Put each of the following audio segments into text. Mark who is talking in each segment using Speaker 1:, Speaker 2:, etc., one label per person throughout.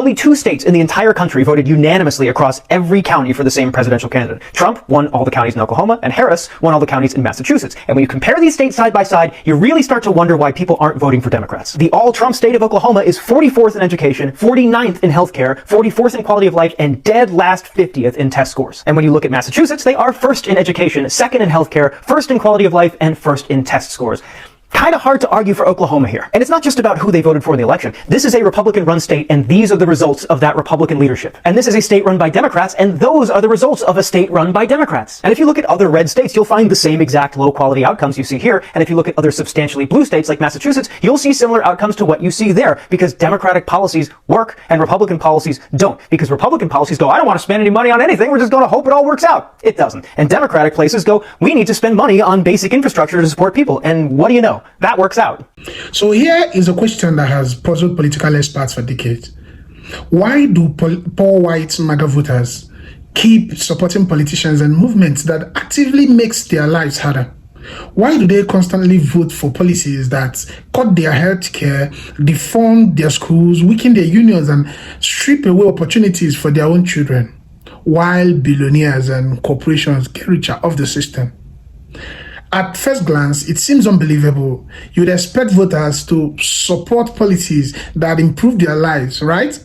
Speaker 1: Only 2 states in the entire country voted unanimously across every county for the same presidential candidate. Trump won all the counties in Oklahoma, and Harris won all the counties in Massachusetts. And when you compare these states side by side, you really start to wonder why people aren't voting for Democrats. The all-Trump state of Oklahoma is 44th in education, 49th in healthcare, 44th in quality of life, and dead last 50th in test scores. And when you look at Massachusetts, they are 1st in education, 2nd in healthcare, 1st in quality of life, and 1st in test scores. Kind of hard to argue for Oklahoma here. And it's not just about who they voted for in the election. This is a Republican-run state, and these are the results of that Republican leadership. And this is a state run by Democrats, and those are the results of a state run by Democrats. And if you look at other red states, you'll find the same exact low-quality outcomes you see here. And if you look at other substantially blue states like Massachusetts, you'll see similar outcomes to what you see there, because Democratic policies work and Republican policies don't. Because Republican policies go, I don't want to spend any money on anything, we're just going to hope it all works out. It doesn't. And Democratic places go, we need to spend money on basic infrastructure to support people. And what do you know? That works out.
Speaker 2: So here is a question that has puzzled political experts for decades. Why do poor white MAGA voters keep supporting politicians and movements that actively makes their lives harder? Why do they constantly vote for policies that cut their health care, defund their schools, weaken their unions, and strip away opportunities for their own children, while billionaires and corporations get richer off the system? At first glance, it seems unbelievable. You'd expect voters to support policies that improve their lives, right?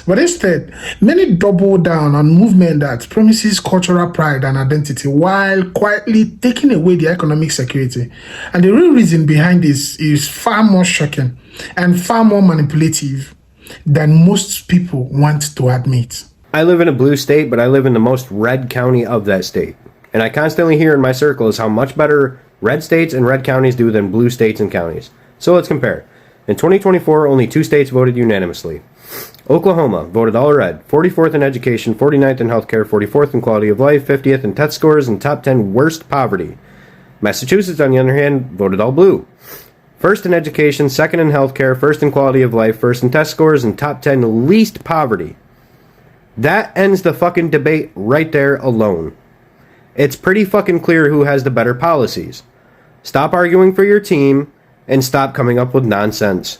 Speaker 2: But instead, many double down on movement that promises cultural pride and identity while quietly taking away their economic security. And the real reason behind this is far more shocking and far more manipulative than most people want to admit.
Speaker 3: I live in a blue state, but I live in the most red county of that state. And I constantly hear in my circles how much better red states and red counties do than blue states and counties. So let's compare. In 2024, only 2 states voted unanimously. Oklahoma voted all red, 44th in education, 49th in healthcare, 44th in quality of life, 50th in test scores, and top 10 worst poverty. Massachusetts, on the other hand, voted all blue. 1st in education, 2nd in healthcare, 1st in quality of life, 1st in test scores, and top 10 least poverty. That ends the fucking debate right there alone. It's pretty fucking clear who has the better policies. Stop arguing for your team and stop coming up with nonsense.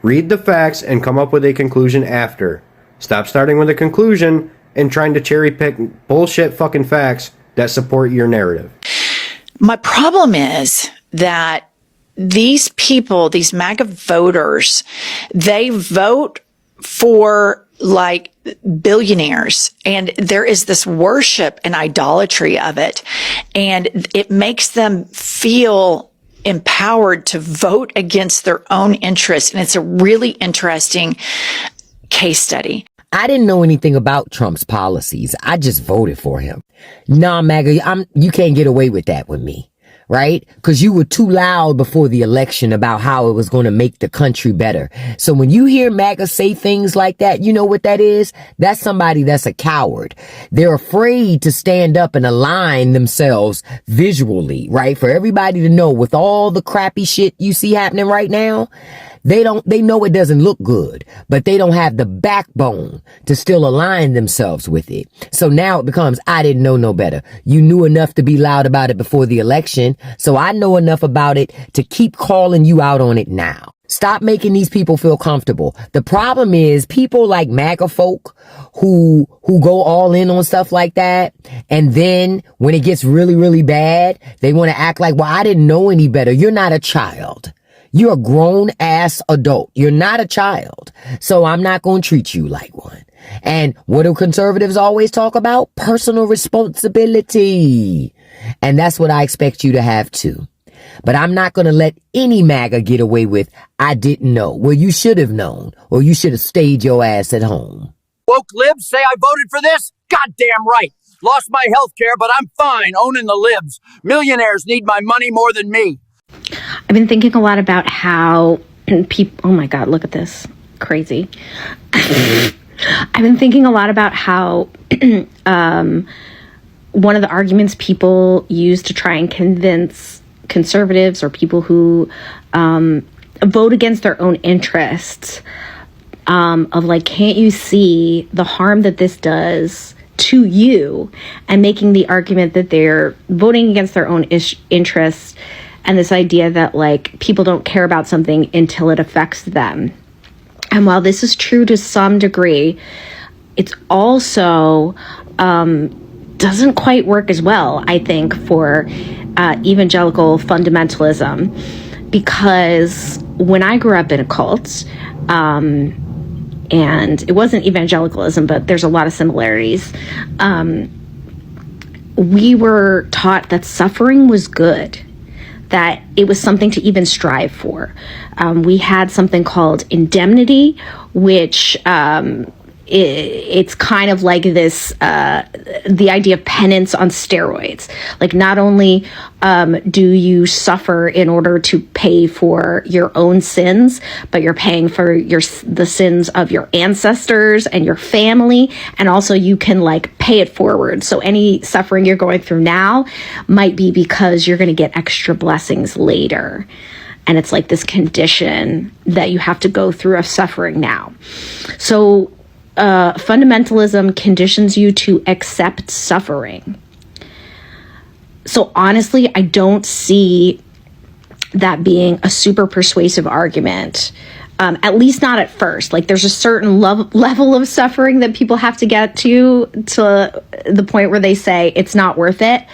Speaker 3: Read the facts and come up with a conclusion after. Stop starting with a conclusion and trying to cherry pick bullshit fucking facts that support your narrative.
Speaker 4: My problem is that these people, these MAGA voters, they vote for like billionaires, and there is this worship and idolatry of it, and it makes them feel empowered to vote against their own interests. And it's a really interesting case study.
Speaker 5: I didn't know anything about Trump's policies. I just voted for him. Nah, MAGA, you can't get away with that with me. Right? Because you were too loud before the election about how it was going to make the country better. So when you hear MAGA say things like that, you know what that is? That's somebody that's a coward. They're afraid to stand up and align themselves visually, right? For everybody to know, with all the crappy shit you see happening right now, they know it doesn't look good, but they don't have the backbone to still align themselves with it. So now it becomes, I didn't know no better. You knew enough to be loud about it before the election, so I know enough about it to keep calling you out on it now. Stop making these people feel comfortable. The problem is people like MAGA folk who go all in on stuff like that, and then when it gets really, really bad, they want to act like, well, I didn't know any better. You're not a child. You're a grown-ass adult. You're not a child. So I'm not going to treat you like one. And what do conservatives always talk about? Personal responsibility. And that's what I expect you to have too. But I'm not going to let any MAGA get away with, I didn't know. Well, you should have known, or you should have stayed your ass at home.
Speaker 6: Woke libs say I voted for this? Goddamn right. Lost my health care, but I'm fine owning the libs. Millionaires need my money more than me.
Speaker 7: I've been thinking a lot about how people, oh my God, look at this. Crazy. I've been thinking a lot about how one of the arguments people use to try and convince conservatives or people who vote against their own interests of like, can't you see the harm that this does to you, and making the argument that they're voting against their own interests, and this idea that like people don't care about something until it affects them. And while this is true to some degree, it's also doesn't quite work as well, I think, for evangelical fundamentalism, because when I grew up in a cult, and it wasn't evangelicalism, but there's a lot of similarities, we were taught that suffering was good, that it was something to even strive for. We had something called indemnity, which it's kind of like this, the idea of penance on steroids. Like, not only do you suffer in order to pay for your own sins, but you're paying for the sins of your ancestors and your family, and also you can like pay it forward. So any suffering you're going through now might be because you're going to get extra blessings later. And it's like this condition that you have to go through of suffering now. So fundamentalism conditions you to accept suffering. So honestly, I don't see that being a super persuasive argument, at least not at first. Like, there's a certain level of suffering that people have to get to the point where they say it's not worth it.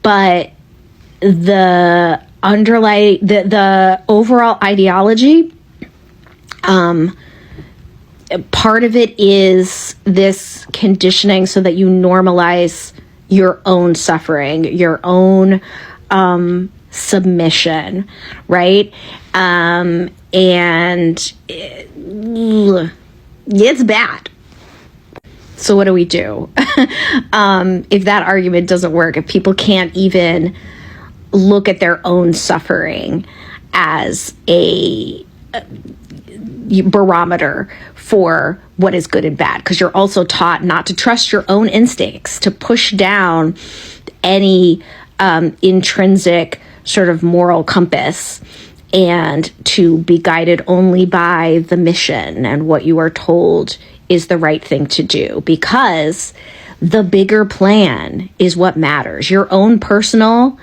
Speaker 7: But the underlying, the overall ideology, part of it is this conditioning so that you normalize your own suffering, your own submission, right? And it's bad. So what do we do? If that argument doesn't work, if people can't even look at their own suffering as a barometer for what is good and bad, because you're also taught not to trust your own instincts, to push down any intrinsic sort of moral compass, and to be guided only by the mission and what you are told is the right thing to do, because the bigger plan is what matters. Your own personal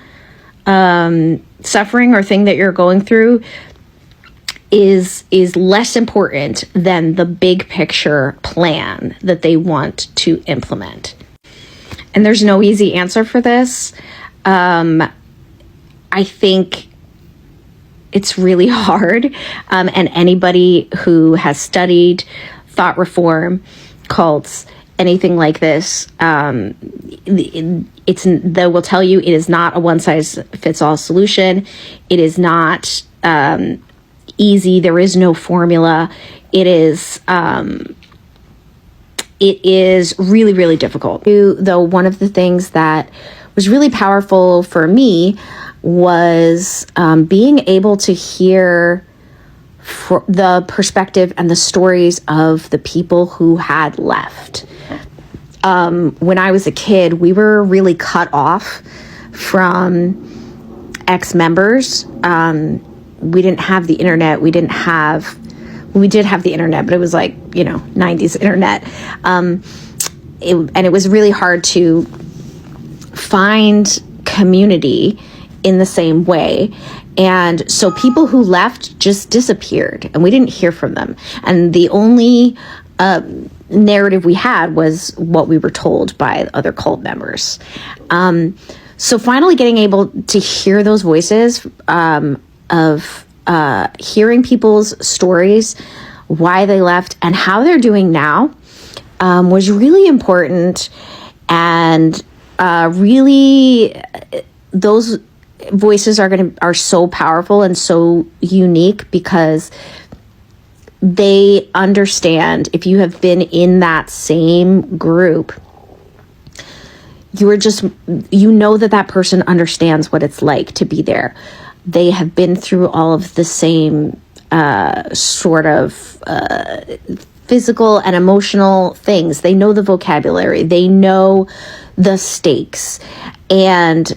Speaker 7: suffering or thing that you're going through is less important than the big picture plan that they want to implement. And there's no easy answer for this. I think it's really hard. And anybody who has studied thought reform, cults, anything like this, they will tell you it is not a one-size-fits-all solution. It is not easy. There is no formula. It is really, really difficult. Though one of the things that was really powerful for me was being able to hear the perspective and the stories of the people who had left. When I was a kid, we were really cut off from ex-members. We didn't have the internet. We did have the internet, but it was like, 90s internet. And it was really hard to find community in the same way. And so people who left just disappeared and we didn't hear from them. And the only narrative we had was what we were told by other cult members. So finally getting able to hear those voices of hearing people's stories, why they left and how they're doing now, was really important. And really those voices are so powerful and so unique because they understand. If you have been in that same group, that person understands what it's like to be there. They have been through all of the same sort of physical and emotional things. They know the vocabulary. They know the stakes. And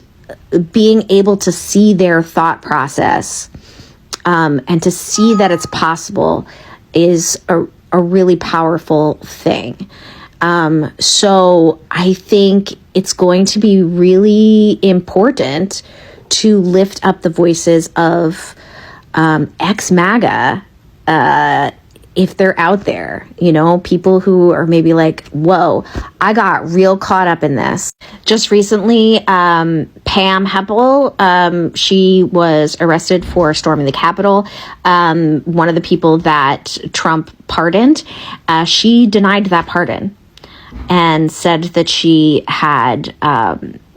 Speaker 7: being able to see their thought process and to see that it's possible is a really powerful thing. So I think it's going to be really important to lift up the voices of ex-MAGA if they're out there, people who are maybe like, whoa, I got real caught up in this. Just recently, Pam Heppel, she was arrested for storming the Capitol. One of the people that Trump pardoned, she denied that pardon and said that she had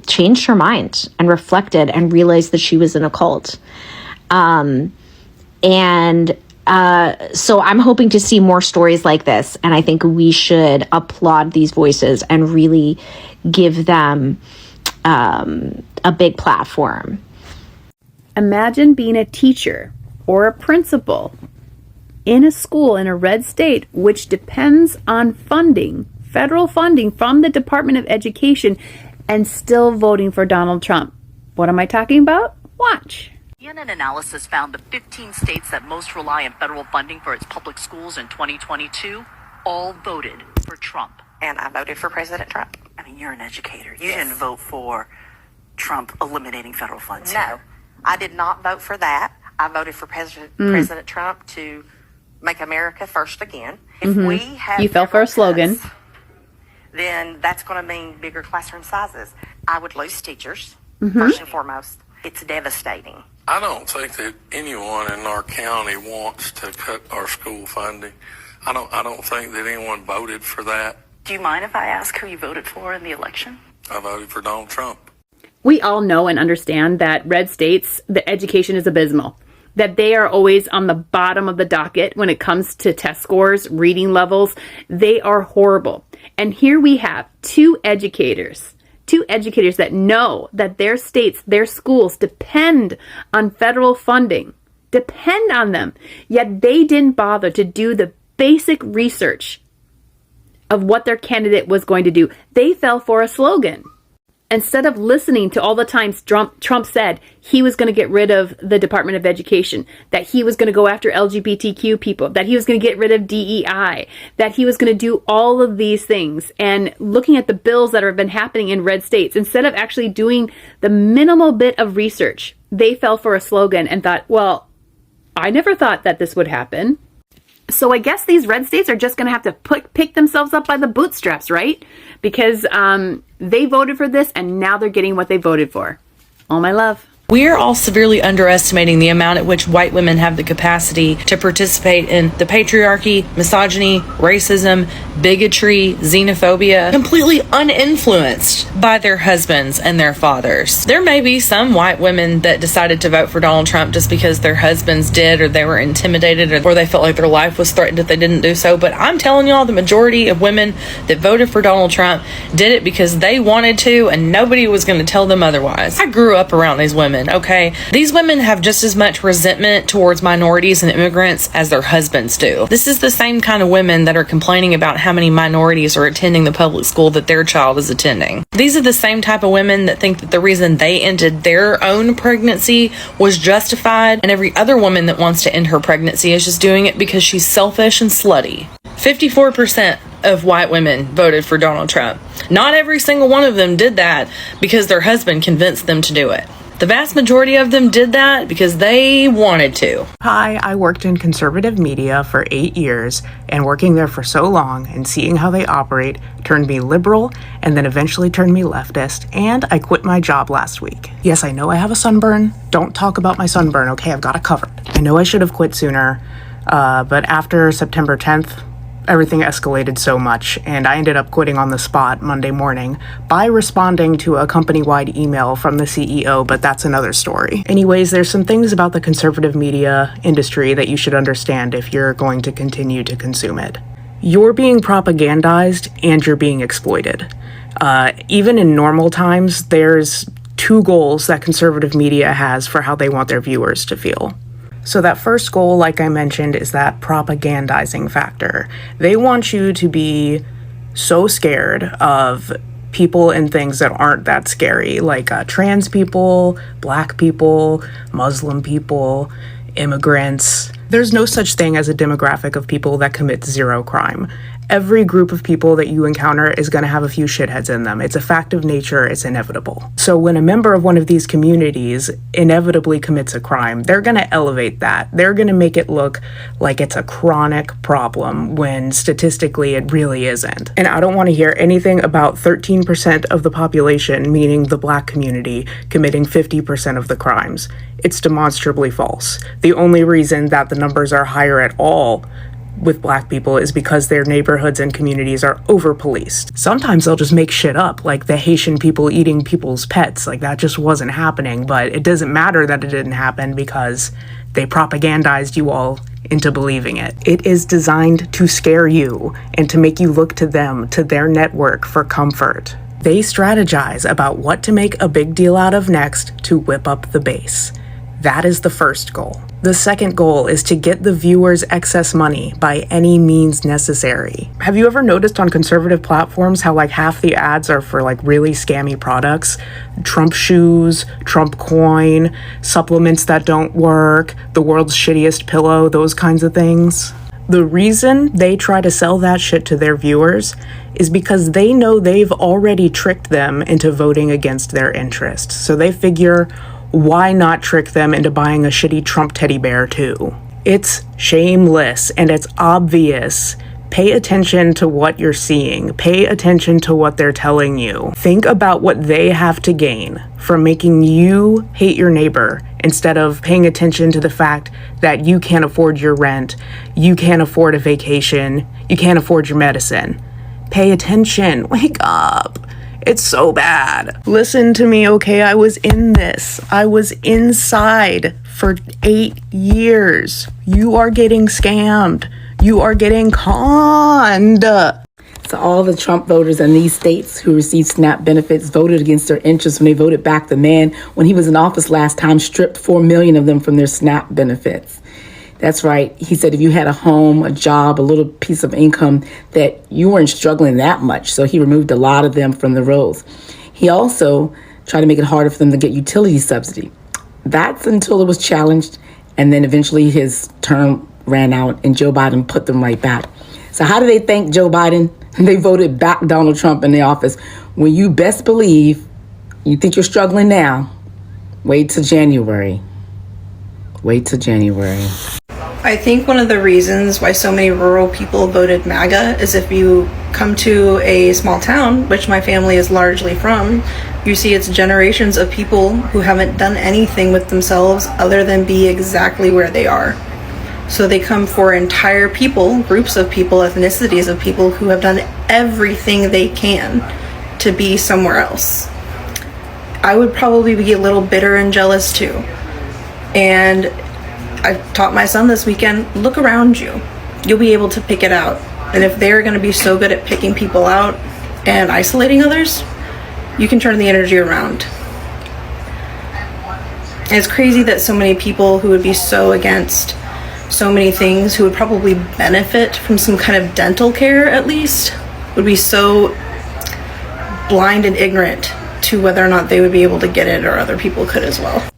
Speaker 7: changed her mind and reflected and realized that she was in a cult. So I'm hoping to see more stories like this. And I think we should applaud these voices and really give them a big platform.
Speaker 8: Imagine being a teacher or a principal in a school in a red state, which depends on funding, federal funding from the Department of Education, and still voting for Donald Trump. What am I talking about? Watch.
Speaker 9: CNN analysis found the 15 states that most rely on federal funding for its public schools in 2022 all voted for Trump.
Speaker 10: And I voted for President Trump.
Speaker 9: I mean, you're an educator. You didn't vote for Trump eliminating federal funds.
Speaker 10: No, I did not vote for that. I voted for President Trump to make America first again. If we have
Speaker 8: You fell for a slogan.
Speaker 10: cuts, then that's going to mean bigger classroom sizes. I would lose teachers, first and foremost. It's devastating.
Speaker 11: I don't think that anyone in our county wants to cut our school funding. I don't think that anyone voted for that.
Speaker 9: Do you mind if I ask who you voted for in the election?
Speaker 11: I voted for Donald Trump.
Speaker 8: We all know and understand that red states, the education is abysmal, that they are always on the bottom of the docket when it comes to test scores, reading levels. They are horrible. And here we have two educators that know that their states, their schools depend on federal funding, depend on them, yet they didn't bother to do the basic research of what their candidate was going to do. They fell for a slogan. Instead of listening to all the times Trump said he was going to get rid of the Department of Education, that he was going to go after LGBTQ people, that he was going to get rid of DEI, that he was going to do all of these things, and looking at the bills that have been happening in red states, instead of actually doing the minimal bit of research, they fell for a slogan and thought, well, I never thought that this would happen. So I guess these red states are just going to have to pick themselves up by the bootstraps, right? Because they voted for this and now they're getting what they voted for. All my love.
Speaker 12: We are all severely underestimating the amount at which white women have the capacity to participate in the patriarchy, misogyny, racism, bigotry, xenophobia, completely uninfluenced by their husbands and their fathers. There may be some white women that decided to vote for Donald Trump just because their husbands did, or they were intimidated, or they felt like their life was threatened if they didn't do so. But I'm telling y'all, the majority of women that voted for Donald Trump did it because they wanted to, and nobody was going to tell them otherwise. I grew up around these women. Okay, these women have just as much resentment towards minorities and immigrants as their husbands do. This is the same kind of women that are complaining about how many minorities are attending the public school that their child is attending. These are the same type of women that think that the reason they ended their own pregnancy was justified, and every other woman that wants to end her pregnancy is just doing it because she's selfish and slutty. 54% of white women voted for Donald Trump. Not every single one of them did that because their husband convinced them to do it. The vast majority of them did that because they wanted to.
Speaker 13: Hi, I worked in conservative media for 8 years, and working there for so long and seeing how they operate turned me liberal and then eventually turned me leftist, and I quit my job last week. Yes, I know I have a sunburn. Don't talk about my sunburn, okay? I've got it covered. I know I should have quit sooner, but after September 10th, everything escalated so much, and I ended up quitting on the spot Monday morning by responding to a company-wide email from the CEO, but that's another story. Anyways, there's some things about the conservative media industry that you should understand if you're going to continue to consume it. You're being propagandized and you're being exploited. Even in normal times, there's two goals that conservative media has for how they want their viewers to feel. So that first goal, like I mentioned, is that propagandizing factor. They want you to be so scared of people and things that aren't that scary, like trans people, black people, Muslim people, immigrants, There's no such thing as a demographic of people that commit zero crime. Every group of people that you encounter is going to have a few shitheads in them. It's a fact of nature. It's inevitable. So when a member of one of these communities inevitably commits a crime, they're going to elevate that. They're going to make it look like it's a chronic problem when statistically it really isn't. And I don't want to hear anything about 13% of the population, meaning the Black community, committing 50% of the crimes. It's demonstrably false. The only reason that the numbers are higher at all with Black people is because their neighborhoods and communities are over-policed. Sometimes they'll just make shit up, like the Haitian people eating people's pets. Like, that just wasn't happening, but it doesn't matter that it didn't happen because they propagandized you all into believing it. It is designed to scare you and to make you look to them, to their network for comfort. They strategize about what to make a big deal out of next to whip up the base. That is the first goal. The second goal is to get the viewers excess money by any means necessary. Have you ever noticed on conservative platforms how like half the ads are for like really scammy products? Trump shoes, Trump coin, supplements that don't work, the world's shittiest pillow, those kinds of things. The reason they try to sell that shit to their viewers is because they know they've already tricked them into voting against their interests. So they figure, why not trick them into buying a shitty Trump teddy bear too? It's shameless and it's obvious. Pay attention to what you're seeing. Pay attention to what they're telling you. Think about what they have to gain from making you hate your neighbor instead of paying attention to the fact that you can't afford your rent, you can't afford a vacation, you can't afford your medicine. Pay attention. Wake up. It's so bad. Listen to me, okay? I was in this. I was inside for 8 years. You are getting scammed. You are getting conned.
Speaker 14: So all the Trump voters in these states who received SNAP benefits voted against their interests when they voted back the man when he was in office last time, stripped 4 million of them from their SNAP benefits. That's right. He said if you had a home, a job, a little piece of income, that you weren't struggling that much. So he removed a lot of them from the rolls. He also tried to make it harder for them to get utility subsidy. That's until it was challenged. And then eventually his term ran out and Joe Biden put them right back. So how do they thank Joe Biden? They voted back Donald Trump in the office. When you best believe you think you're struggling now, wait till January. Wait till January.
Speaker 15: I think one of the reasons why so many rural people voted MAGA is if you come to a small town, which my family is largely from, you see it's generations of people who haven't done anything with themselves other than be exactly where they are. So they come for entire people, groups of people, ethnicities of people who have done everything they can to be somewhere else. I would probably be a little bitter and jealous too. And I taught my son this weekend, look around you. You'll be able to pick it out. And if they're going to be so good at picking people out and isolating others, you can turn the energy around. And it's crazy that so many people who would be so against so many things, who would probably benefit from some kind of dental care at least, would be so blind and ignorant to whether or not they would be able to get it or other people could as well.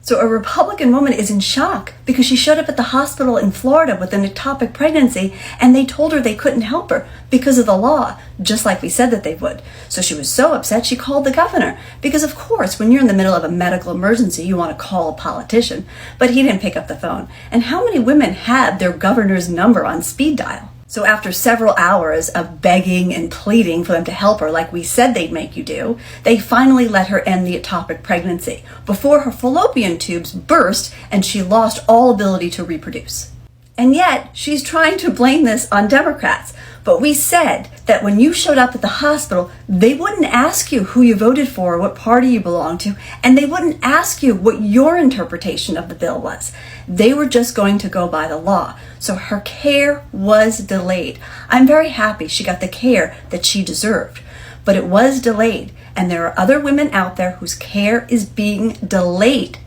Speaker 16: So a Republican woman is in shock because she showed up at the hospital in Florida with an ectopic pregnancy and they told her they couldn't help her because of the law, just like we said that they would. So she was so upset she called the governor because of course when you're in the middle of a medical emergency you want to call a politician, but he didn't pick up the phone. And how many women had their governor's number on speed dial? So after several hours of begging and pleading for them to help her like we said they'd make you do, they finally let her end the ectopic pregnancy before her fallopian tubes burst and she lost all ability to reproduce. And yet, she's trying to blame this on Democrats. But we said that when you showed up at the hospital, they wouldn't ask you who you voted for or what party you belonged to, and they wouldn't ask you what your interpretation of the bill was. They were just going to go by the law. So her care was delayed. I'm very happy she got the care that she deserved, but it was delayed. And there are other women out there whose care is being delayed.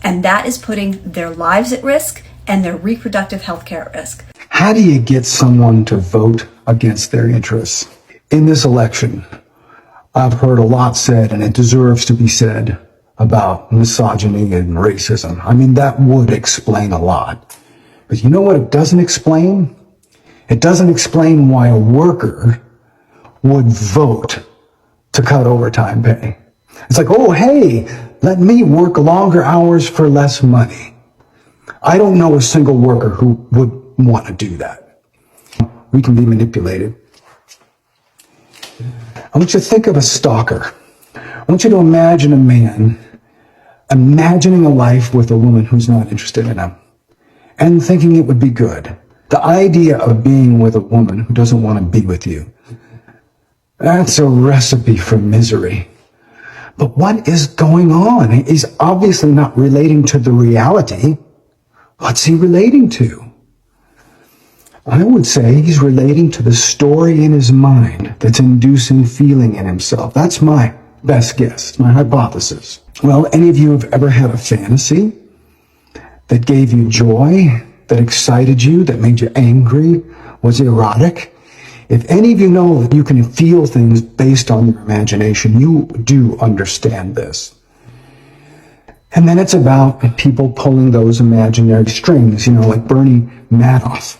Speaker 16: And that is putting their lives at risk and their reproductive health care at risk.
Speaker 17: How do you get someone to vote against their interests? In this election, I've heard a lot said, and it deserves to be said, about misogyny and racism. I mean, that would explain a lot. But you know what it doesn't explain? It doesn't explain why a worker would vote to cut overtime pay. It's like, oh, hey, let me work longer hours for less money. I don't know a single worker who would want to do that. We can be manipulated. I want you to think of a stalker. I want you to imagine a man imagining a life with a woman who's not interested in him and thinking it would be good. The idea of being with a woman who doesn't want to be with you, that's a recipe for misery. But what is going on? He's obviously not relating to the reality. What's he relating to? I would say he's relating to the story in his mind that's inducing feeling in himself. That's my best guess, my hypothesis. Well, any of you have ever had a fantasy that gave you joy, that excited you, that made you angry, was erotic? If any of you know that you can feel things based on your imagination, you do understand this. And then it's about people pulling those imaginary strings, like Bernie Madoff,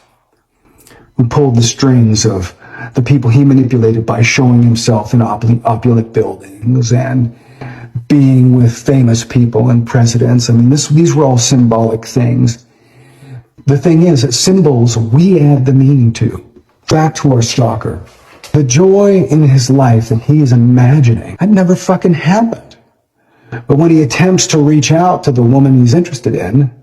Speaker 17: who pulled the strings of the people he manipulated by showing himself in opulent buildings and being with famous people and presidents. I mean, these were all symbolic things. The thing is that symbols we add the meaning to. Back to our stalker. The joy in his life that he is imagining, that never fucking happened. But when he attempts to reach out to the woman he's interested in,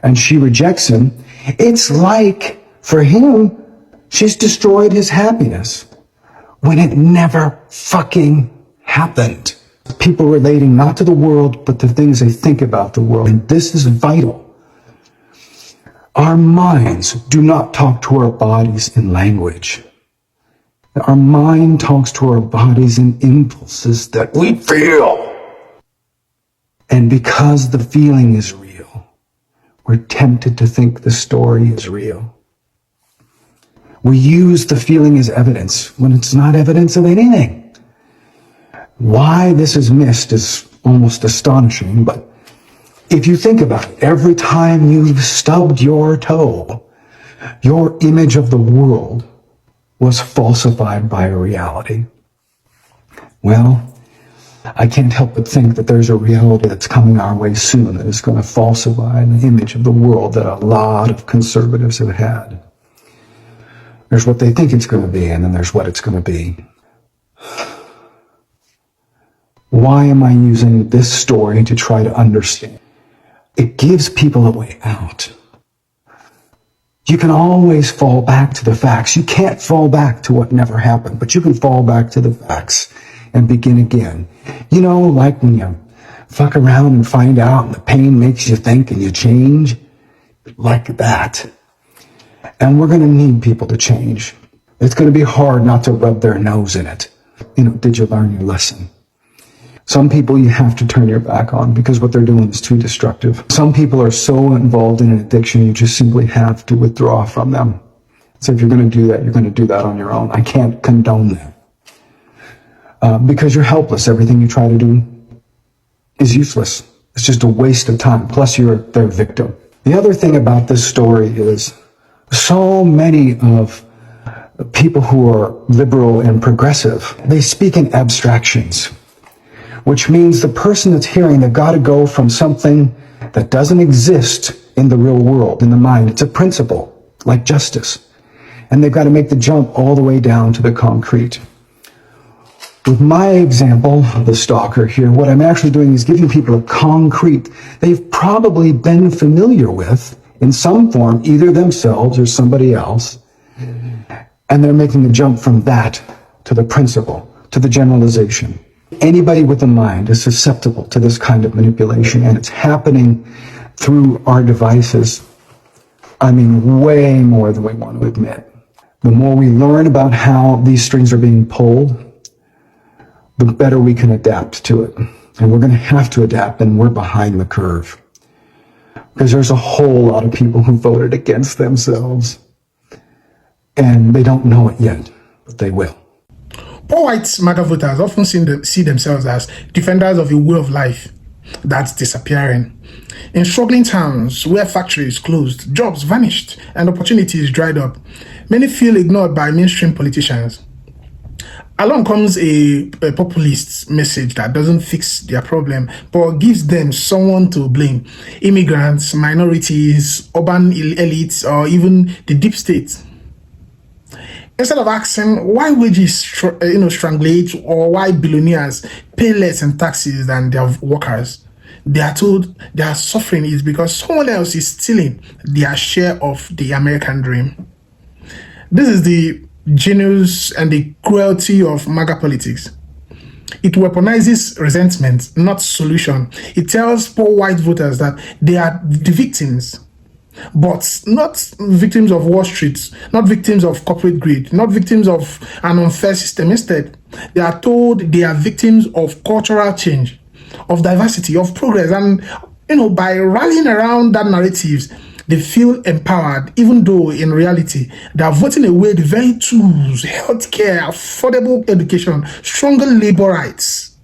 Speaker 17: and she rejects him, it's like, for him, she's destroyed his happiness. When it never fucking happened. People relating not to the world, but to things they think about the world. And this is vital. Our minds do not talk to our bodies in language. Our mind talks to our bodies in impulses that we feel. And because the feeling is real, we're tempted to think the story is real. We use the feeling as evidence when it's not evidence of anything. Why this is missed is almost astonishing, but if you think about it, every time you've stubbed your toe, your image of the world was falsified by reality. Well, I can't help but think that there's a reality that's coming our way soon that is going to falsify the image of the world that a lot of conservatives have had. There's what they think it's going to be, and then there's what it's going to be. Why am I using this story to try to understand? It gives people a way out. You can always fall back to the facts. You can't fall back to what never happened, but you can fall back to the facts and begin again. Like when you fuck around and find out and the pain makes you think and you change. Like that. And we're going to need people to change. It's going to be hard not to rub their nose in it. Did you learn your lesson? Some people you have to turn your back on because what they're doing is too destructive. Some people are so involved in an addiction, you just simply have to withdraw from them. So if you're going to do that, you're going to do that on your own. I can't condone that. Because you're helpless. Everything you try to do is useless. It's just a waste of time. Plus, you're their victim. The other thing about this story is so many of people who are liberal and progressive, they speak in abstractions, which means the person that's hearing, they've got to go from something that doesn't exist in the real world, in the mind. It's a principle, like justice. And they've got to make the jump all the way down to the concrete. With my example of the stalker here, what I'm actually doing is giving people a concrete they've probably been familiar with in some form, either themselves or somebody else. And they're making the jump from that to the principle, to the generalization. Anybody with a mind is susceptible to this kind of manipulation, and it's happening through our devices. I mean, way more than we want to admit. The more we learn about how these strings are being pulled, the better we can adapt to it. And we're going to have to adapt, and we're behind the curve. Because there's a whole lot of people who voted against themselves. And they don't know it yet, but they will.
Speaker 2: Poor white MAGA voters often see themselves as defenders of a way of life. that's disappearing. In struggling towns where factories closed, jobs vanished, and opportunities dried up, many feel ignored by mainstream politicians. Along comes a populist message that doesn't fix their problem, but gives them someone to blame. Immigrants, minorities, urban elites, or even the deep state. Instead of asking why wages strangulate or why billionaires pay less in taxes than their workers, they are told their suffering is because someone else is stealing their share of the American dream. This is the genius and the cruelty of MAGA politics. It weaponizes resentment, not solution. It tells poor white voters that they are the victims, but not victims of Wall Street, not victims of corporate greed, not victims of an unfair system. Instead, they are told they are victims of cultural change, of diversity, of progress. And, by rallying around that narratives, they feel empowered, even though in reality, they are voting away the very tools, healthcare, affordable education, stronger labor rights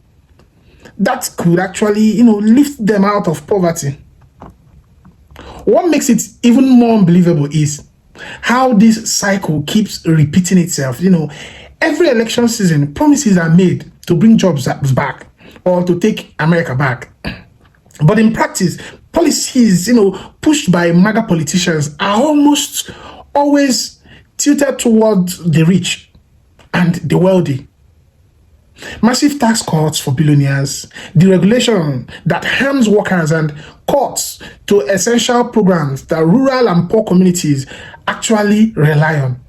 Speaker 2: that could actually, lift them out of poverty. What makes it even more unbelievable is how this cycle keeps repeating itself. Every election season, promises are made to bring jobs back or to take America back. But in practice, policies, pushed by MAGA politicians are almost always tilted towards the rich and the wealthy. Massive tax cuts for billionaires, deregulation that harms workers, and cuts to essential programs that rural and poor communities actually rely on.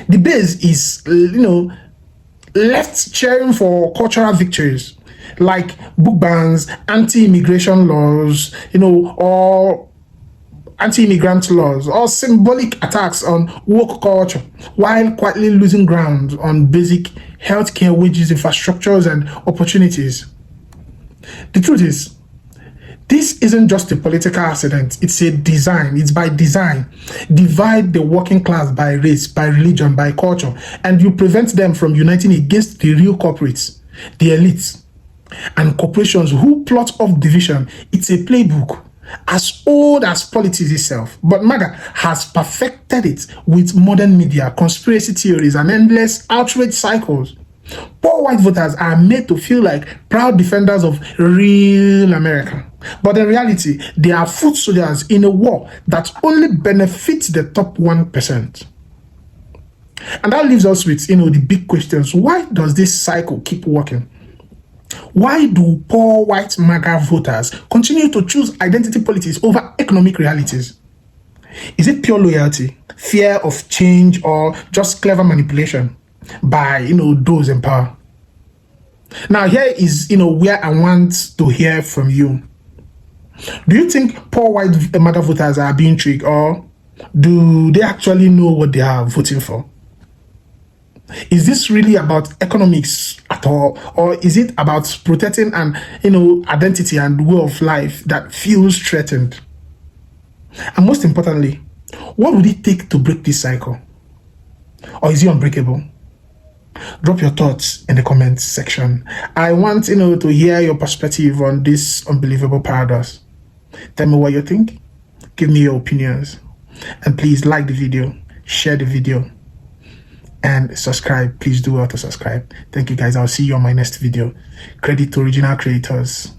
Speaker 2: The base is, left cheering for cultural victories like book bans, anti-immigration laws, or anti-immigrant laws, or symbolic attacks on woke culture, while quietly losing ground on basic healthcare, wages, infrastructures, and opportunities. The truth is, this isn't just a political accident, it's a design, it's by design. Divide the working class by race, by religion, by culture, and you prevent them from uniting against the real corporates, the elites, and corporations who plot off division. It's a playbook as old as politics itself, but MAGA has perfected it with modern media, conspiracy theories, and endless outrage cycles. Poor white voters are made to feel like proud defenders of real America, but in reality, they are foot soldiers in a war that only benefits the top 1%. And that leaves us with, the big questions. Why does this cycle keep working? Why do poor white MAGA voters continue to choose identity politics over economic realities? Is it pure loyalty, fear of change, or just clever manipulation by, those in power? Now, here is, where I want to hear from you. Do you think poor white MAGA voters are being tricked, or do they actually know what they are voting for? Is this really about economics at all, or is it about protecting an identity and way of life that feels threatened? And most importantly, what would it take to break this cycle? Or is it unbreakable? Drop your thoughts in the comments section. I want to hear your perspective on this unbelievable paradox. Tell me what you think. Give me your opinions, and please like the video, share the video, and subscribe. Please do well to subscribe. Thank you guys. I'll see you on my next video. Credit to original creators.